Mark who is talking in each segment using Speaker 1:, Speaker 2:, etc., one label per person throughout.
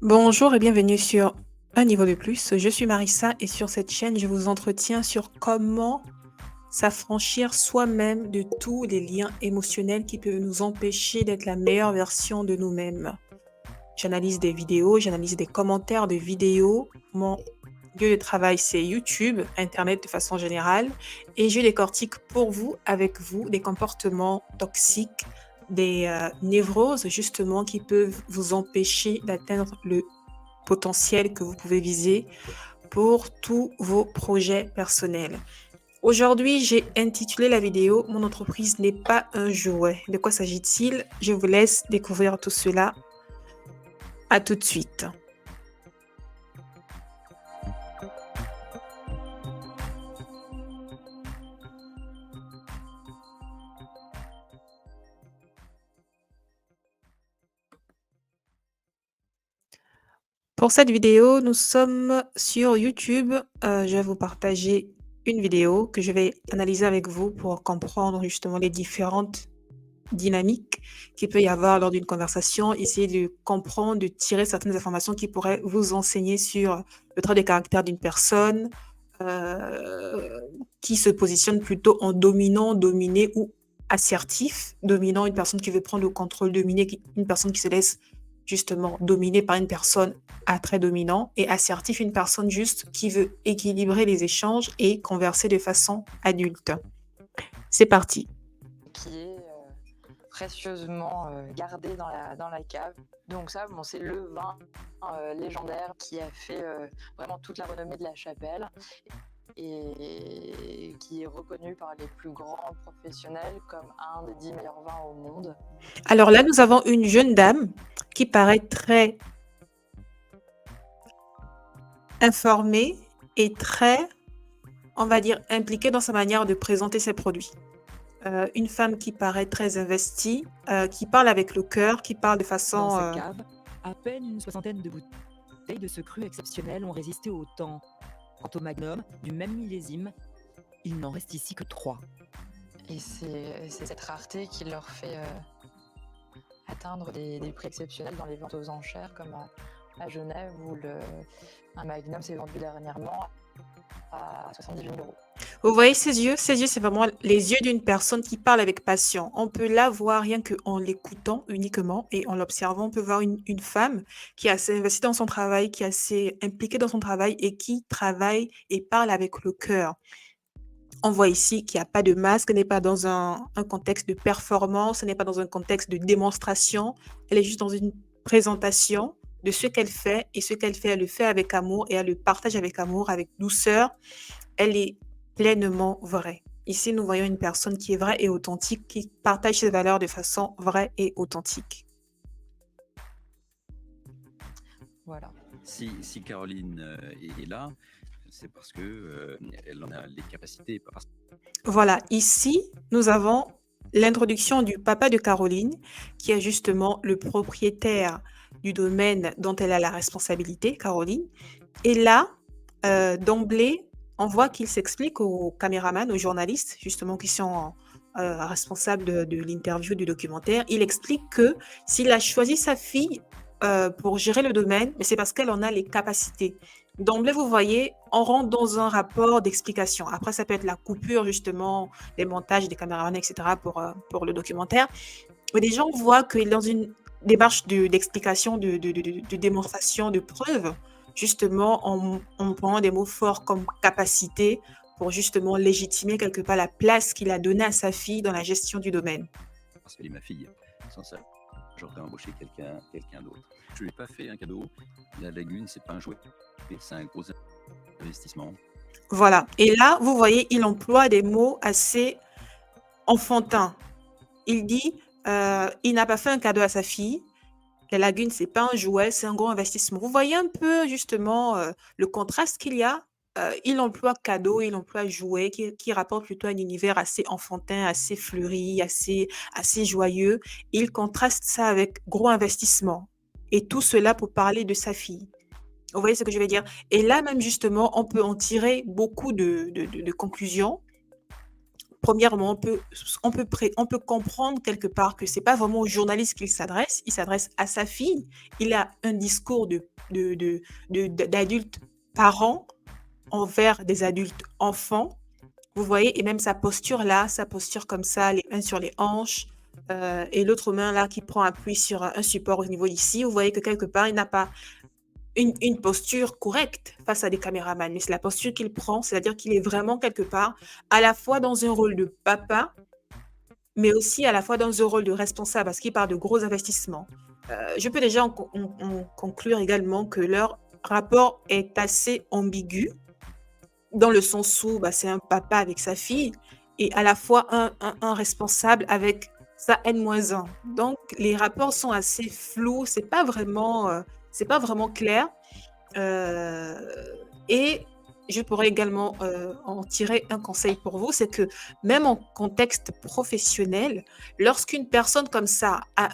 Speaker 1: Bonjour et bienvenue sur Un niveau de plus. Je suis Marissa et sur cette chaîne, je vous entretiens sur comment s'affranchir soi-même de tous les liens émotionnels qui peuvent nous empêcher d'être la meilleure version de nous-mêmes. J'analyse des vidéos, j'analyse des commentaires de vidéos. Mon lieu de travail, c'est YouTube, Internet de façon générale. Et je décortique pour vous, avec vous, des comportements toxiques, des névroses justement qui peuvent vous empêcher d'atteindre le potentiel que vous pouvez viser pour tous vos projets personnels. Aujourd'hui, j'ai intitulé la vidéo Mon entreprise n'est pas un jouet. De quoi s'agit-il? Je vous laisse découvrir tout cela. À tout de suite. Pour cette vidéo, nous sommes sur YouTube. Je vais vous partager une vidéo que je vais analyser avec vous pour comprendre justement les différentes dynamiques qu'il peut y avoir lors d'une conversation, essayer de comprendre, de tirer certaines informations qui pourraient vous enseigner sur le trait de caractère d'une personne qui se positionne plutôt en dominant, dominé ou assertif. Dominant, une personne qui veut prendre le contrôle, dominé, une personne qui se laisse justement dominer par une personne à trait dominant, et assertif, une personne juste qui veut équilibrer les échanges et converser de façon adulte. C'est parti.
Speaker 2: Qui est précieusement gardé dans la cave. Donc ça, bon, c'est le vin légendaire qui a fait vraiment toute la renommée de la chapelle et qui est reconnu par les plus grands professionnels comme un des 10 meilleurs vins au monde.
Speaker 1: Alors là, nous avons une jeune dame qui paraît très informée et très, on va dire, impliquée dans sa manière de présenter ses produits. Une femme qui paraît très investie, qui parle avec le cœur, qui parle de
Speaker 3: Dans
Speaker 1: façon...
Speaker 3: cette cave, à peine une soixantaine de bouteilles de ce cru exceptionnel ont résisté au temps. Quant au magnum, du même millésime, il n'en reste ici que 3.
Speaker 2: Et c'est cette rareté qui leur fait atteindre des prix exceptionnels dans les ventes aux enchères, comme à Genève, où un magnum s'est vendu dernièrement à 78 000 euros.
Speaker 1: Vous voyez ses yeux? Ses yeux, c'est vraiment les yeux d'une personne qui parle avec passion. On peut la voir rien qu'en l'écoutant uniquement et en l'observant. On peut voir une femme qui est assez investie dans son travail, qui est assez impliquée dans son travail et qui travaille et parle avec le cœur. On voit ici qu'il n'y a pas de masque, elle n'est pas dans un contexte de performance, elle n'est pas dans un contexte de démonstration. Elle est juste dans une présentation de ce qu'elle fait, et ce qu'elle fait, elle le fait avec amour et elle le partage avec amour, avec douceur. Elle est pleinement vraie. Ici, nous voyons une personne qui est vraie et authentique, qui partage ses valeurs de façon vraie et authentique.
Speaker 2: Voilà.
Speaker 4: Si Caroline est là, c'est parce que elle en a les capacités.
Speaker 1: Voilà, ici, nous avons l'introduction du papa de Caroline, qui est justement le propriétaire du domaine dont elle a la responsabilité, Caroline. Et là, d'emblée, on voit qu'il s'explique aux caméramans, aux journalistes, justement, qui sont responsables de l'interview, du documentaire. Il explique que s'il a choisi sa fille pour gérer le domaine, mais c'est parce qu'elle en a les capacités. D'emblée, vous voyez, on rentre dans un rapport d'explication. Après, ça peut être la coupure, justement, des montages, des caméramans, etc. pour le documentaire. Mais les gens voient qu'il est dans une démarche d'explication, de démonstration, de preuve, justement, en prenant des mots forts comme capacité pour justement légitimer quelque part la place qu'il a donnée à sa fille dans la gestion du domaine.
Speaker 4: Parce qu'elle est ma fille. Sans ça, j'aurais embauché quelqu'un d'autre. Je lui ai pas fait un cadeau. La lagune, c'est pas un jouet. C'est un gros investissement.
Speaker 1: Voilà. Et là, vous voyez, il emploie des mots assez enfantins. Il dit, il n'a pas fait un cadeau à sa fille. La lagune, c'est pas un jouet, c'est un gros investissement. Vous voyez un peu justement le contraste qu'il y a. Il emploie cadeau, il emploie jouet, qui rapporte plutôt un univers assez enfantin, assez fleuri, assez joyeux. Il contraste ça avec gros investissement. Et tout cela pour parler de sa fille. Vous voyez ce que je veux dire? Et là même justement, on peut en tirer beaucoup de conclusions premièrement, on peut comprendre quelque part que c'est pas vraiment au journaliste qu'il s'adresse, il s'adresse à sa fille. Il a un discours d'adulte parent envers des adultes enfants. Vous voyez? Et même sa posture là, sa posture comme ça, les mains sur les hanches, et l'autre main là qui prend appui sur un support au niveau d'ici. Vous voyez que quelque part, il n'a pas une posture correcte face à des caméramans, mais c'est la posture qu'il prend, c'est-à-dire qu'il est vraiment quelque part à la fois dans un rôle de papa, mais aussi à la fois dans un rôle de responsable, parce qu'il parle de gros investissements. Je peux déjà en conclure également que leur rapport est assez ambigu, dans le sens où c'est un papa avec sa fille et à la fois un responsable avec sa N-1. Donc, les rapports sont assez flous, c'est pas vraiment clair. Euh, et je pourrais également en tirer un conseil pour vous, c'est que même en contexte professionnel, lorsqu'une personne comme ça a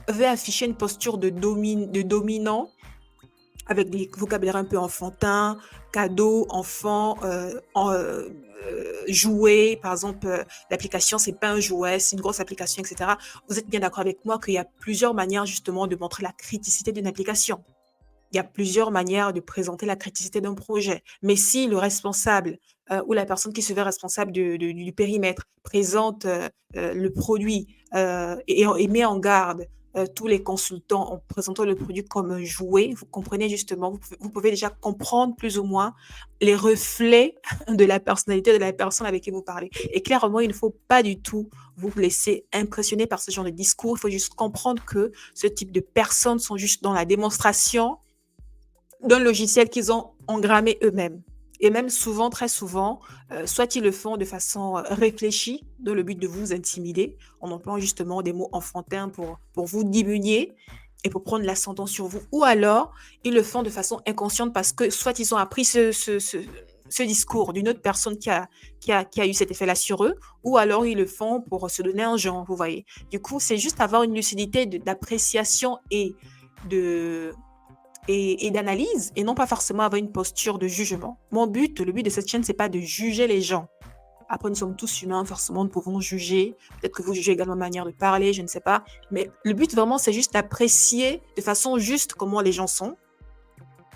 Speaker 1: veut afficher une posture de dominant, avec des vocabulaires un peu enfantins, cadeau, enfant, jouet, par exemple, l'application, c'est pas un jouet, c'est une grosse application, etc. Vous êtes bien d'accord avec moi qu'il y a plusieurs manières justement de montrer la criticité d'une application. Il y a plusieurs manières de présenter la criticité d'un projet. Mais si le responsable ou la personne qui se fait responsable du périmètre présente le produit et met en garde tous les consultants en présentant le produit comme un jouet, vous comprenez justement, vous pouvez déjà comprendre plus ou moins les reflets de la personnalité de la personne avec qui vous parlez. Et clairement, il ne faut pas du tout vous laisser impressionner par ce genre de discours. Il faut juste comprendre que ce type de personnes sont juste dans la démonstration d'un logiciel qu'ils ont engrammé eux-mêmes. Et même souvent, très souvent, soit ils le font de façon réfléchie, dans le but de vous intimider, en employant justement des mots enfantins pour vous diminuer et pour prendre l'ascendant sur vous, ou alors ils le font de façon inconsciente parce que soit ils ont appris ce discours d'une autre personne qui a eu cet effet-là sur eux, ou alors ils le font pour se donner un genre, vous voyez. Du coup, c'est juste avoir une lucidité d'appréciation et d'analyse, et non pas forcément avoir une posture de jugement. Le but de cette chaîne, c'est pas de juger les gens. Après, nous sommes tous humains, forcément, nous pouvons juger. Peut-être que vous jugez également ma manière de parler, je ne sais pas. Mais le but, vraiment, c'est juste d'apprécier de façon juste comment les gens sont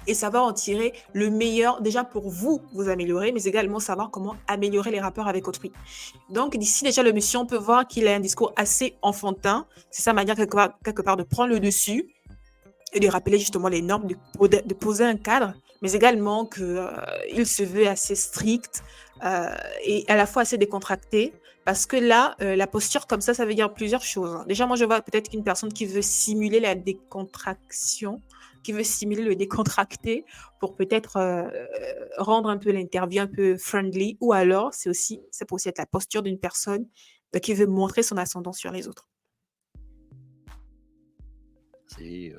Speaker 1: et savoir en tirer le meilleur, déjà pour vous améliorer, mais également savoir comment améliorer les rapports avec autrui. Donc, d'ici déjà, le monsieur, on peut voir qu'il a un discours assez enfantin. C'est sa manière, quelque part, de prendre le dessus et de rappeler justement les normes, de poser un cadre, mais également qu'il se veut assez strict et à la fois assez décontracté, parce que là, la posture comme ça veut dire plusieurs choses, hein. Déjà, moi, je vois peut-être qu'une personne qui veut simuler la décontraction, qui veut simuler le décontracté pour peut-être rendre un peu l'interview un peu friendly, ou alors ça peut aussi être la posture d'une personne qui veut montrer son ascendant sur les autres.
Speaker 4: C'est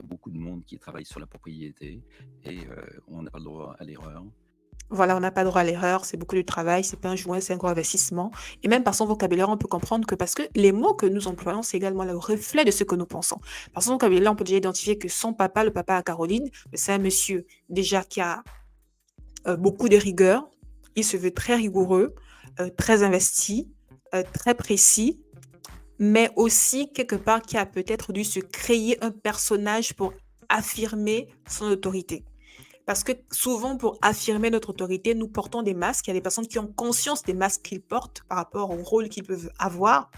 Speaker 4: beaucoup de monde qui travaille sur la propriété et on n'a pas le droit à l'erreur.
Speaker 1: Voilà, on n'a pas droit à l'erreur, c'est beaucoup de travail, c'est pas un jouet, c'est un gros investissement. Et même par son vocabulaire, on peut comprendre que parce que les mots que nous employons, c'est également le reflet de ce que nous pensons. Par son vocabulaire, on peut déjà identifier que son papa, le papa à Caroline, c'est un monsieur déjà qui a beaucoup de rigueur, il se veut très rigoureux, très investi, très précis, mais aussi quelque part qui a peut-être dû se créer un personnage pour affirmer son autorité. Parce que souvent, pour affirmer notre autorité, nous portons des masques. Il y a des personnes qui ont conscience des masques qu'ils portent par rapport au rôle qu'ils peuvent avoir.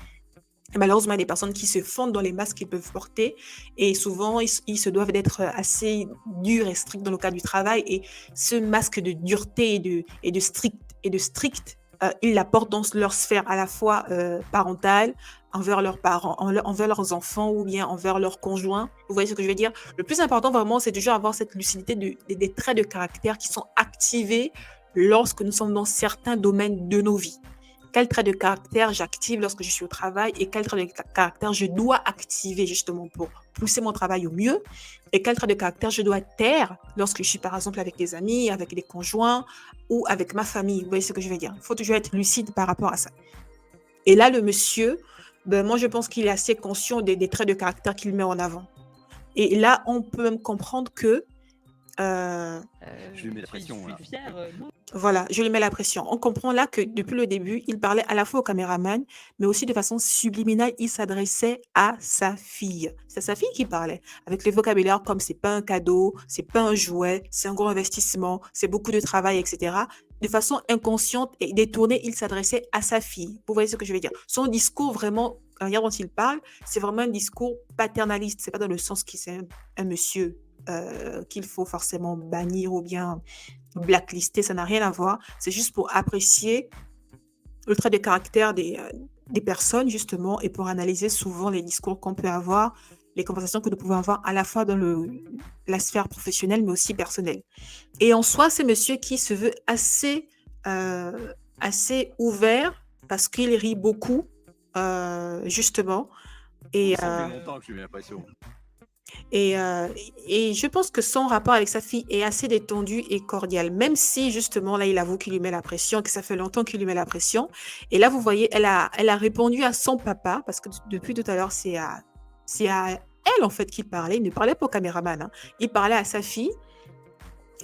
Speaker 1: Et malheureusement, il y a des personnes qui se fondent dans les masques qu'ils peuvent porter. Et souvent, ils se doivent d'être assez durs et stricts dans le cadre du travail. Et ce masque de dureté et de strict, ils l'apportent dans leur sphère à la fois parentale, envers leurs parents, envers leurs enfants ou bien envers leurs conjoints. Vous voyez ce que je veux dire? Le plus important vraiment, c'est toujours avoir cette lucidité des traits de caractère qui sont activés lorsque nous sommes dans certains domaines de nos vies. Quel trait de caractère j'active lorsque je suis au travail et quel trait de caractère je dois activer justement pour pousser mon travail au mieux et quel trait de caractère je dois taire lorsque je suis par exemple avec des amis, avec des conjoints ou avec ma famille. Vous voyez ce que je veux dire? Il faut toujours être lucide par rapport à ça. Et là, le monsieur, moi je pense qu'il est assez conscient des traits de caractère qu'il met en avant. Et là, on peut même comprendre que
Speaker 4: Je lui mets la pression, là.
Speaker 3: fier,
Speaker 1: Voilà, je lui mets la pression. On comprend là que depuis le début, il parlait à la fois au caméraman, mais aussi de façon subliminale, il s'adressait à sa fille. C'est sa fille qui parlait, avec le vocabulaire comme c'est pas un cadeau, c'est pas un jouet, c'est un gros investissement, c'est beaucoup de travail, etc. De façon inconsciente et détournée, il s'adressait à sa fille. Vous voyez ce que je veux dire? Son discours vraiment, la manière dont il parle, c'est vraiment un discours paternaliste. C'est pas dans le sens qu'il c'est un monsieur qu'il faut forcément bannir ou bien blacklisté, ça n'a rien à voir. C'est juste pour apprécier le trait de caractère des personnes, justement, et pour analyser souvent les discours qu'on peut avoir, les conversations que nous pouvons avoir à la fois dans la sphère professionnelle, mais aussi personnelle. Et en soi, c'est monsieur qui se veut assez ouvert parce qu'il rit beaucoup, justement. Et,
Speaker 4: Ça fait longtemps que j'ai eu l'impression.
Speaker 1: Et, euh, et je pense que son rapport avec sa fille est assez détendu et cordial, même si justement là, il avoue qu'il lui met la pression, que ça fait longtemps qu'il lui met la pression. Et là, vous voyez, elle a répondu à son papa, parce que depuis tout à l'heure, c'est à elle en fait qu'il parlait. Il ne parlait pas au caméraman, hein. Il parlait à sa fille.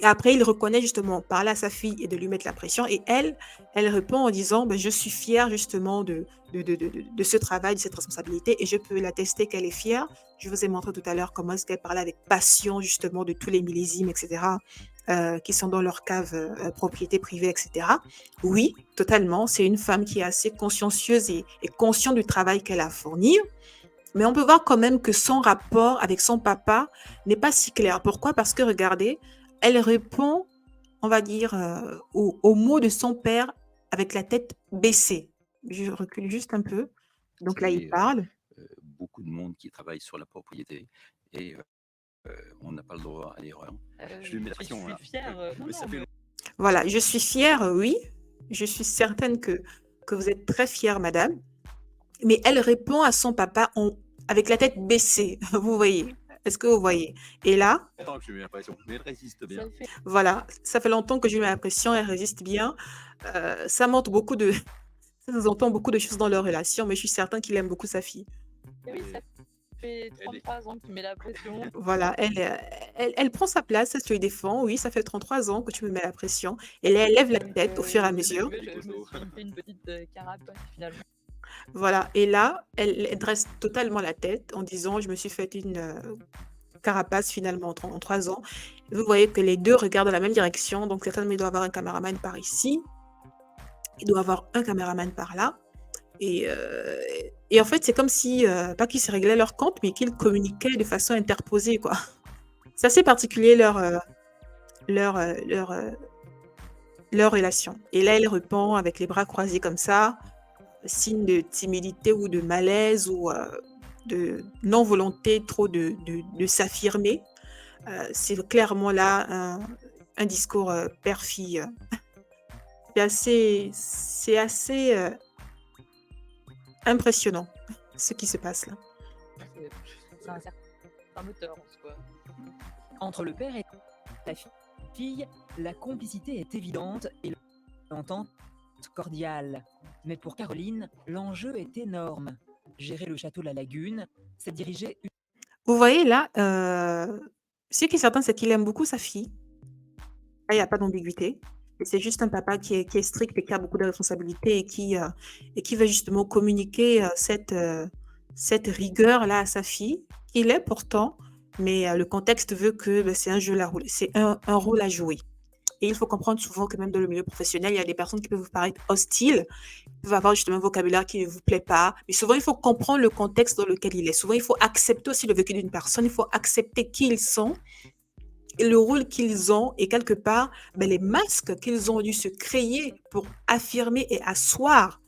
Speaker 1: Et après, il reconnaît justement parler à sa fille et de lui mettre la pression. Et elle répond en disant, ben, je suis fière justement de ce travail, de cette responsabilité, et je peux l'attester qu'elle est fière. Je vous ai montré tout à l'heure comment est-ce qu'elle parlait avec passion justement de tous les millésimes, etc., qui sont dans leur cave propriété privée, etc. Oui, totalement. C'est une femme qui est assez consciencieuse et consciente du travail qu'elle a à fournir. Mais on peut voir quand même que son rapport avec son papa n'est pas si clair. Pourquoi? Parce que regardez, elle répond, on va dire, aux mots de son père avec la tête baissée. Je recule juste un peu.
Speaker 4: Vous
Speaker 1: Donc là, il
Speaker 4: savez,
Speaker 1: parle.
Speaker 4: beaucoup de monde qui travaille sur la propriété et on n'a pas le droit à l'erreur. Je lui mets la
Speaker 2: Je
Speaker 4: pression,
Speaker 2: suis
Speaker 4: là.
Speaker 2: fière. Non,
Speaker 4: Mais
Speaker 2: non,
Speaker 4: ça fait
Speaker 2: mais
Speaker 1: Voilà, je suis fière, oui. Je suis certaine que vous êtes très fière, madame. Mais elle répond à son papa avec la tête baissée. Vous voyez? Est-ce que vous voyez? Et là,
Speaker 4: longtemps que j'ai eu l'impression. Mais elle résiste
Speaker 2: ça
Speaker 4: bien.
Speaker 2: me fait
Speaker 1: voilà, ça fait longtemps que je mets la pression, elle résiste bien. Ça montre beaucoup de, ça sous-entend beaucoup de choses dans leur relation, mais je suis certain qu'il aime beaucoup sa fille.
Speaker 2: oui, ça fait
Speaker 4: Elle est-
Speaker 2: 33 ans qu'il met la pression.
Speaker 1: Voilà, elle prend sa place, elle se défend. Oui, ça fait 33 ans que tu me mets la pression. Et là, elle lève la
Speaker 2: Donc,
Speaker 1: tête au fur et à
Speaker 2: oui,
Speaker 1: mesure.
Speaker 2: je me suis fait une petite carapace finalement.
Speaker 1: Voilà, et là, elle dresse totalement la tête en disant, je me suis fait une carapace finalement en 3 ans. Vous voyez que les deux regardent dans la même direction, donc certainement il doit avoir un caméraman par ici, il doit avoir un caméraman par là. Et en fait, c'est comme si, pas qu'ils se réglaient leur compte, mais qu'ils communiquaient de façon interposée, quoi. C'est assez particulier leur, euh, leur, euh, leur relation. Et là, elle répond avec les bras croisés comme ça, signe de timidité ou de malaise ou de non-volonté trop de s'affirmer. C'est clairement là un discours père-fille. C'est assez impressionnant ce qui se passe là.
Speaker 2: C'est un certain moteur en soi.
Speaker 3: Entre le père et la fille, la complicité est évidente et l'entente cordiale. Mais pour Caroline, l'enjeu est énorme. Gérer le château de la Lagune, c'est diriger une...
Speaker 1: Vous voyez là, ce qui est certain, c'est qu'il aime beaucoup sa fille. Là, il n'y a pas d'ambiguïté. Et c'est juste un papa qui est strict et qui a beaucoup de responsabilités et qui veut justement communiquer cette rigueur-là à sa fille, qu'il est pourtant, mais le contexte veut que ben, c'est un jeu c'est un rôle à jouer. Et il faut comprendre souvent que même dans le milieu professionnel, il y a des personnes qui peuvent vous paraître hostiles, qui peuvent avoir justement un vocabulaire qui ne vous plaît pas. Mais souvent, il faut comprendre le contexte dans lequel il est. Souvent, il faut accepter aussi le vécu d'une personne, il faut accepter qui ils sont et le rôle qu'ils ont et quelque part, ben, les masques qu'ils ont dû se créer pour affirmer et asseoir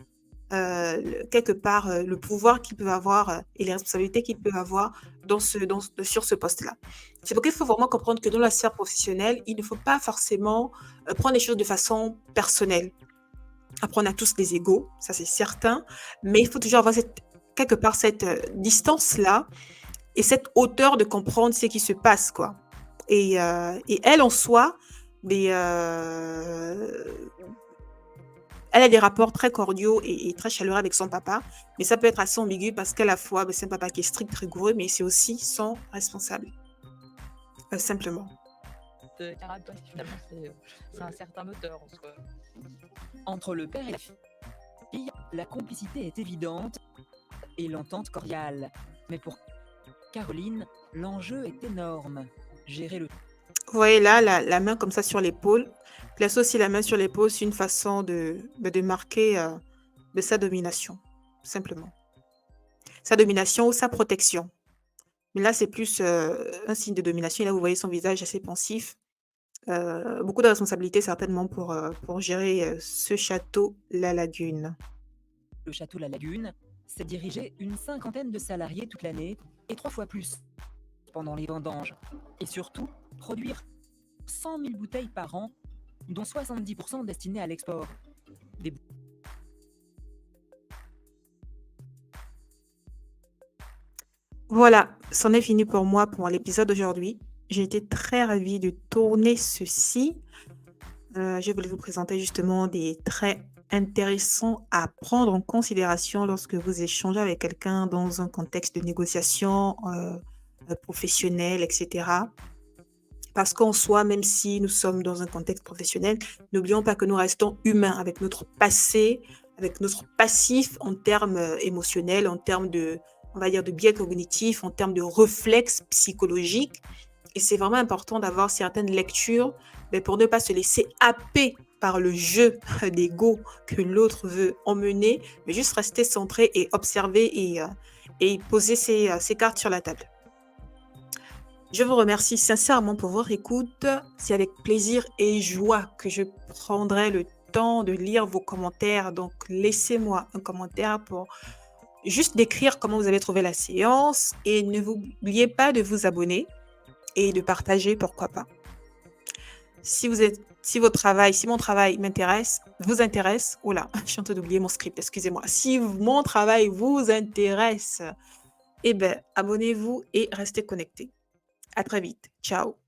Speaker 1: quelque part le pouvoir qu'ils peuvent avoir et les responsabilités qu'ils peuvent avoir sur ce poste-là. C'est pourquoi il faut vraiment comprendre que dans la sphère professionnelle, il ne faut pas forcément prendre les choses de façon personnelle. Après, on a tous des égos, ça c'est certain, mais il faut toujours avoir quelque part cette distance-là et cette hauteur de comprendre ce qui se passe, quoi. Et elle, en soi, mais, elle a des rapports très cordiaux et très chaleureux avec son papa, mais ça peut être assez ambigu parce qu'à la fois, c'est un papa qui est strict, rigoureux, mais c'est aussi son responsable, simplement.
Speaker 2: Carapace, finalement, c'est un certain moteur en soi.
Speaker 3: Entre le père et la fille, la complicité est évidente et l'entente cordiale. Mais pour Caroline, l'enjeu est énorme. Gérer le
Speaker 1: Vous voyez là, la main comme ça sur l'épaule. Place aussi la main sur l'épaule, c'est une façon de marquer de sa domination, simplement. Sa domination ou sa protection. Mais là, c'est plus un signe de domination. Et là, vous voyez son visage assez pensif. Beaucoup de responsabilités certainement pour gérer ce château, la lagune.
Speaker 3: Le château La Lagune, c'est diriger une cinquantaine de salariés toute l'année et 3 fois plus pendant les vendanges. Et surtout, produire 100 000 bouteilles par an, dont 70% destinées à l'export. Des
Speaker 1: Voilà, c'en est fini pour moi pour l'épisode d'aujourd'hui. J'ai été très ravie de tourner ceci. Je voulais vous présenter justement des traits intéressants à prendre en considération lorsque vous échangez avec quelqu'un dans un contexte de négociation professionnelle, etc. Parce qu'en soi, même si nous sommes dans un contexte professionnel, n'oublions pas que nous restons humains avec notre passé, avec notre passif en termes émotionnels, en termes de, on va dire, de biais cognitifs, en termes de réflexes psychologiques. Et c'est vraiment important d'avoir certaines lectures mais pour ne pas se laisser happer par le jeu d'ego que l'autre veut emmener, mais juste rester centré et observer et poser ses cartes sur la table. Je vous remercie sincèrement pour votre écoute. C'est avec plaisir et joie que je prendrai le temps de lire vos commentaires. Donc, laissez-moi un commentaire pour juste décrire comment vous avez trouvé la séance et ne vous oubliez pas de vous abonner et de partager, pourquoi pas. Si mon travail vous intéresse, oh là, je suis en train d'oublier mon script, excusez-moi. Si mon travail vous intéresse, eh bien, abonnez-vous et restez connectés. À très vite. Ciao.